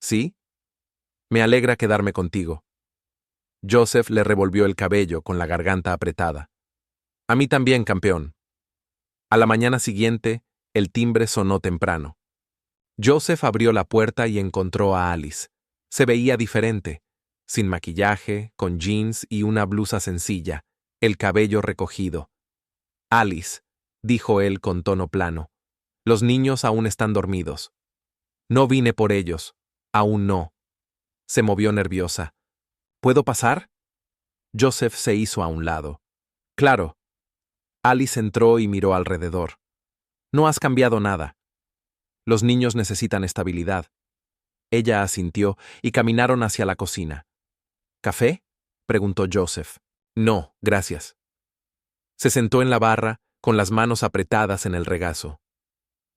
¿Sí? Me alegra quedarme contigo. Joseph le revolvió el cabello con la garganta apretada. A mí también, campeón. A la mañana siguiente, el timbre sonó temprano. Joseph abrió la puerta y encontró a Alice. Se veía diferente, sin maquillaje, con jeans y una blusa sencilla, el cabello recogido. Alice, dijo él con tono plano, los niños aún están dormidos. No vine por ellos, aún no. Se movió nerviosa. ¿Puedo pasar? Joseph se hizo a un lado. Claro. Alice entró y miró alrededor. No has cambiado nada. Los niños necesitan estabilidad. Ella asintió y caminaron hacia la cocina. ¿Café? Preguntó Joseph. No, gracias. Se sentó en la barra, con las manos apretadas en el regazo.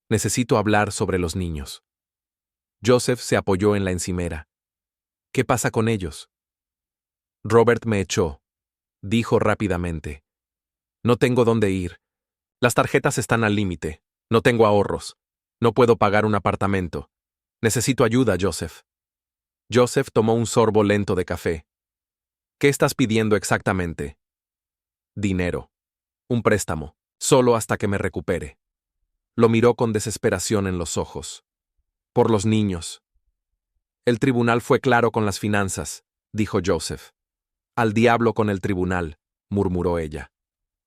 Necesito hablar sobre los niños. Joseph se apoyó en la encimera. ¿Qué pasa con ellos? Robert me echó, dijo rápidamente. No tengo dónde ir. Las tarjetas están al límite. No tengo ahorros. No puedo pagar un apartamento. Necesito ayuda, Joseph. Joseph tomó un sorbo lento de café. ¿Qué estás pidiendo exactamente? Dinero. Un préstamo. Solo hasta que me recupere. Lo miró con desesperación en los ojos. Por los niños. El tribunal fue claro con las finanzas, dijo Joseph. Al diablo con el tribunal, murmuró ella.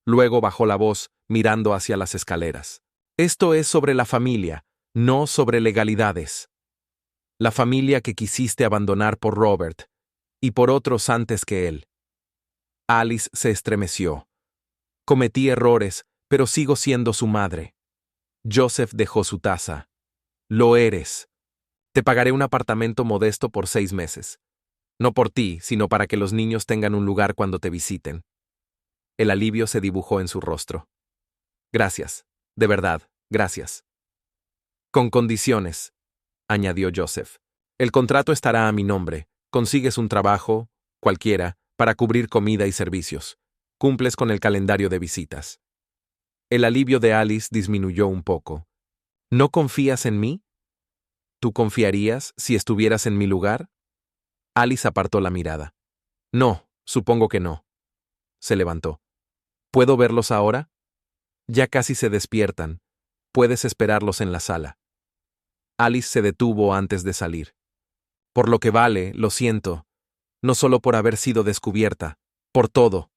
Luego bajó la voz, mirando hacia las escaleras. Esto es sobre la familia. No sobre legalidades. La familia que quisiste abandonar por Robert, y por otros antes que él. Alice se estremeció. Cometí errores, pero sigo siendo su madre. Joseph dejó su taza. Lo eres. Te pagaré un apartamento modesto por 6 meses. No por ti, sino para que los niños tengan un lugar cuando te visiten. El alivio se dibujó en su rostro. Gracias. De verdad, gracias. Con condiciones, añadió Joseph. El contrato estará a mi nombre. Consigues un trabajo, cualquiera, para cubrir comida y servicios. Cumples con el calendario de visitas. El alivio de Alice disminuyó un poco. ¿No confías en mí? ¿Tú confiarías si estuvieras en mi lugar? Alice apartó la mirada. No, supongo que no. Se levantó. ¿Puedo verlos ahora? Ya casi se despiertan. Puedes esperarlos en la sala. Alice se detuvo antes de salir. Por lo que vale, lo siento. No solo por haber sido descubierta, por todo.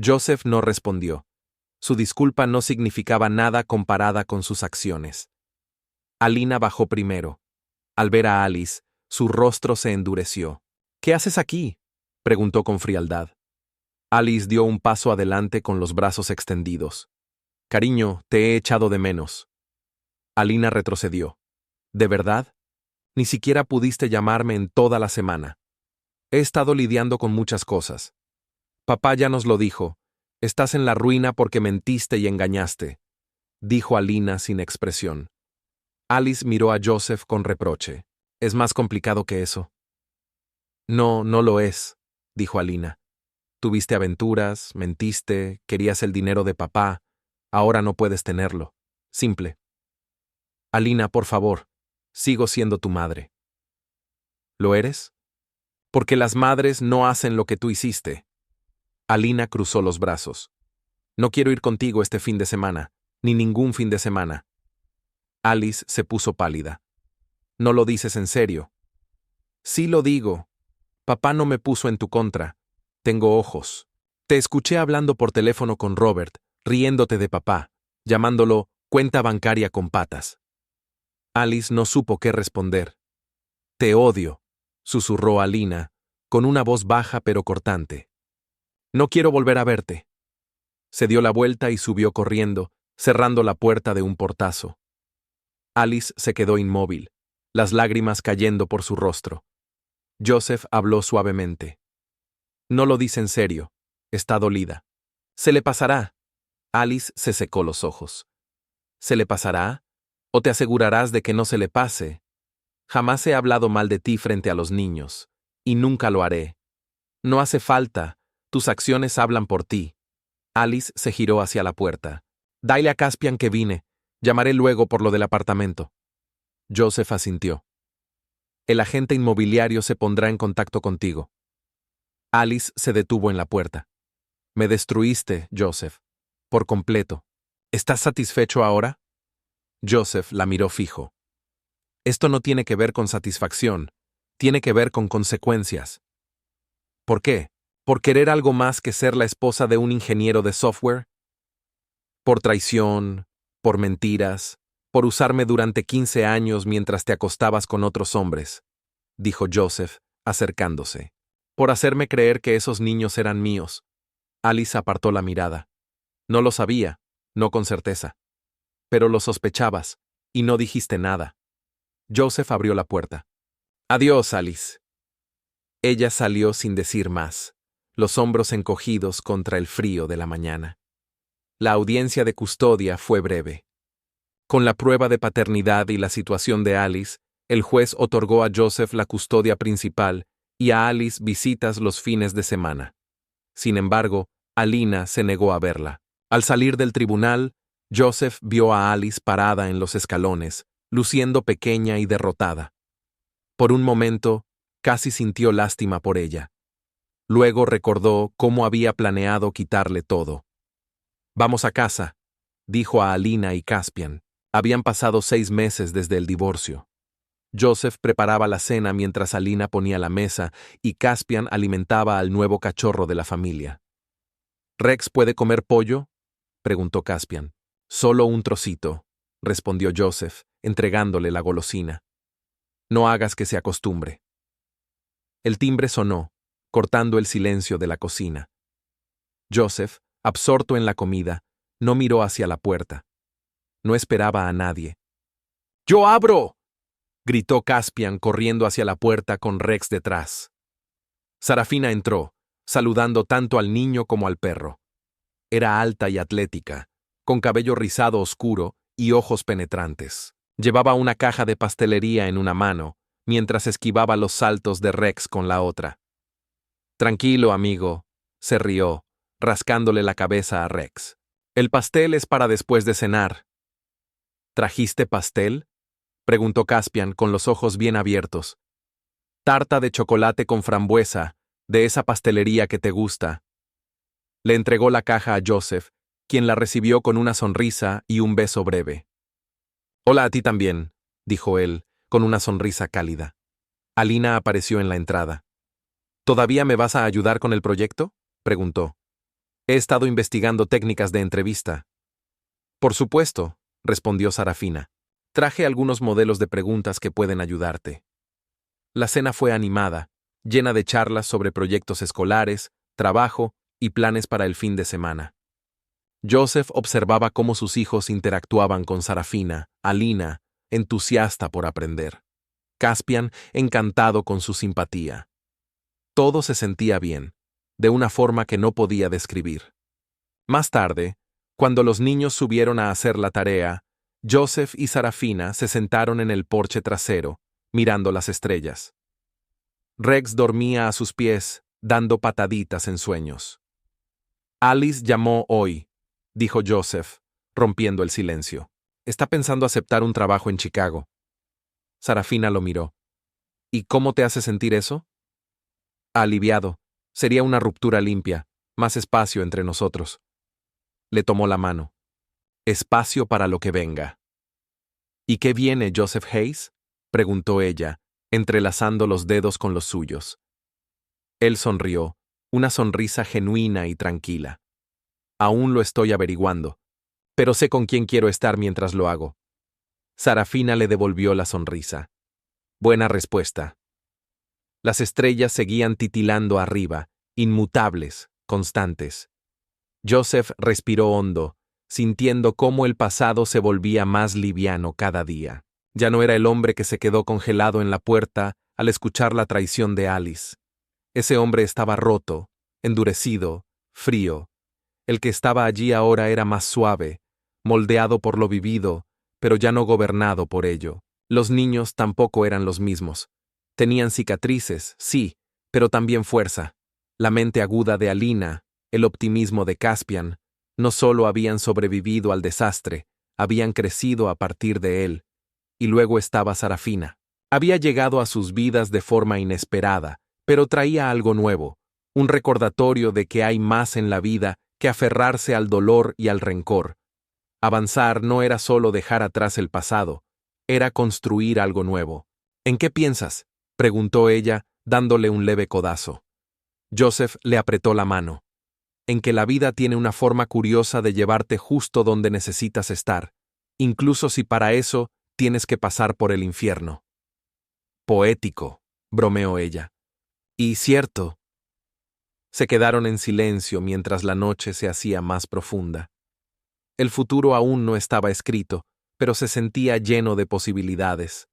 Joseph no respondió. Su disculpa no significaba nada comparada con sus acciones. Alina bajó primero. Al ver a Alice, su rostro se endureció. ¿Qué haces aquí?, preguntó con frialdad. Alice dio un paso adelante con los brazos extendidos. Cariño, te he echado de menos. Alina retrocedió. ¿De verdad? Ni siquiera pudiste llamarme en toda la semana. He estado lidiando con muchas cosas. Papá ya nos lo dijo. Estás en la ruina porque mentiste y engañaste, dijo Alina sin expresión. Alice miró a Joseph con reproche. ¿Es más complicado que eso? No, no lo es, dijo Alina. Tuviste aventuras, mentiste, querías el dinero de papá. Ahora no puedes tenerlo. Simple. Alina, por favor, sigo siendo tu madre. ¿Lo eres? Porque las madres no hacen lo que tú hiciste. Alina cruzó los brazos. No quiero ir contigo este fin de semana, ni ningún fin de semana. Alice se puso pálida. ¿No lo dices en serio? Sí lo digo. Papá no me puso en tu contra. Tengo ojos. Te escuché hablando por teléfono con Robert, riéndote de papá, llamándolo cuenta bancaria con patas. Alice no supo qué responder. Te odio, susurró Alina, con una voz baja pero cortante. No quiero volver a verte. Se dio la vuelta y subió corriendo, cerrando la puerta de un portazo. Alice se quedó inmóvil, las lágrimas cayendo por su rostro. Joseph habló suavemente. No lo dice en serio. Está dolida. Se le pasará. Alice se secó los ojos. ¿Se le pasará? ¿O te asegurarás de que no se le pase? Jamás he hablado mal de ti frente a los niños, y nunca lo haré. No hace falta, tus acciones hablan por ti. Alice se giró hacia la puerta. Dile a Caspian que vine. Llamaré luego por lo del apartamento. Joseph asintió. El agente inmobiliario se pondrá en contacto contigo. Alice se detuvo en la puerta. Me destruiste, Joseph. Por completo. ¿Estás satisfecho ahora? Joseph la miró fijo. Esto no tiene que ver con satisfacción. Tiene que ver con consecuencias. ¿Por qué? ¿Por querer algo más que ser la esposa de un ingeniero de software? Por traición, por mentiras, por usarme durante 15 años mientras te acostabas con otros hombres, dijo Joseph, acercándose. Por hacerme creer que esos niños eran míos. Alice apartó la mirada. No lo sabía, no con certeza. Pero lo sospechabas, y no dijiste nada. Joseph abrió la puerta. Adiós, Alice. Ella salió sin decir más, los hombros encogidos contra el frío de la mañana. La audiencia de custodia fue breve. Con la prueba de paternidad y la situación de Alice, el juez otorgó a Joseph la custodia principal y a Alice visitas los fines de semana. Sin embargo, Alina se negó a verla. Al salir del tribunal, Joseph vio a Alice parada en los escalones, luciendo pequeña y derrotada. Por un momento, casi sintió lástima por ella. Luego recordó cómo había planeado quitarle todo. Vamos a casa, dijo a Alina y Caspian. Habían pasado 6 meses desde el divorcio. Joseph preparaba la cena mientras Alina ponía la mesa y Caspian alimentaba al nuevo cachorro de la familia. ¿Rex puede comer pollo?, preguntó Caspian. Solo un trocito, respondió Joseph, entregándole la golosina. No hagas que se acostumbre. El timbre sonó, cortando el silencio de la cocina. Joseph, absorto en la comida, no miró hacia la puerta. No esperaba a nadie. ¡Yo abro!, gritó Caspian corriendo hacia la puerta con Rex detrás. Sarafina entró, saludando tanto al niño como al perro. Era alta y atlética, con cabello rizado oscuro y ojos penetrantes. Llevaba una caja de pastelería en una mano, mientras esquivaba los saltos de Rex con la otra. Tranquilo, amigo, se rió, rascándole la cabeza a Rex. El pastel es para después de cenar. ¿Trajiste pastel?, preguntó Caspian con los ojos bien abiertos. Tarta de chocolate con frambuesa, de esa pastelería que te gusta. Le entregó la caja a Joseph, quien la recibió con una sonrisa y un beso breve. Hola a ti también, dijo él, con una sonrisa cálida. Alina apareció en la entrada. ¿Todavía me vas a ayudar con el proyecto?, preguntó. He estado investigando técnicas de entrevista. Por supuesto, respondió Sarafina. Traje algunos modelos de preguntas que pueden ayudarte. La cena fue animada, llena de charlas sobre proyectos escolares, trabajo y planes para el fin de semana. Joseph observaba cómo sus hijos interactuaban con Sarafina, Alina, entusiasta por aprender. Caspian, encantado con su simpatía. Todo se sentía bien, de una forma que no podía describir. Más tarde, cuando los niños subieron a hacer la tarea, Joseph y Sarafina se sentaron en el porche trasero, mirando las estrellas. Rex dormía a sus pies, dando pataditas en sueños. Alice llamó hoy, dijo Joseph, rompiendo el silencio. Está pensando aceptar un trabajo en Chicago. Sarafina lo miró. ¿Y cómo te hace sentir eso? Aliviado. Sería una ruptura limpia, más espacio entre nosotros. Le tomó la mano. Espacio para lo que venga. ¿Y qué viene, Joseph Hayes?, preguntó ella, entrelazando los dedos con los suyos. Él sonrió, una sonrisa genuina y tranquila. Aún lo estoy averiguando, pero sé con quién quiero estar mientras lo hago. Sarafina le devolvió la sonrisa. Buena respuesta. Las estrellas seguían titilando arriba, inmutables, constantes. Joseph respiró hondo, sintiendo cómo el pasado se volvía más liviano cada día. Ya no era el hombre que se quedó congelado en la puerta al escuchar la traición de Alice. Ese hombre estaba roto, endurecido, frío. El que estaba allí ahora era más suave, moldeado por lo vivido, pero ya no gobernado por ello. Los niños tampoco eran los mismos. Tenían cicatrices, sí, pero también fuerza. La mente aguda de Alina, el optimismo de Caspian, no solo habían sobrevivido al desastre, habían crecido a partir de él. Y luego estaba Sarafina. Había llegado a sus vidas de forma inesperada, pero traía algo nuevo, un recordatorio de que hay más en la vida que aferrarse al dolor y al rencor. Avanzar no era solo dejar atrás el pasado, era construir algo nuevo. ¿En qué piensas?, preguntó ella, dándole un leve codazo. Joseph le apretó la mano. En que la vida tiene una forma curiosa de llevarte justo donde necesitas estar, incluso si para eso tienes que pasar por el infierno. Poético, bromeó ella. Y cierto. Se quedaron en silencio mientras la noche se hacía más profunda. El futuro aún no estaba escrito, pero se sentía lleno de posibilidades.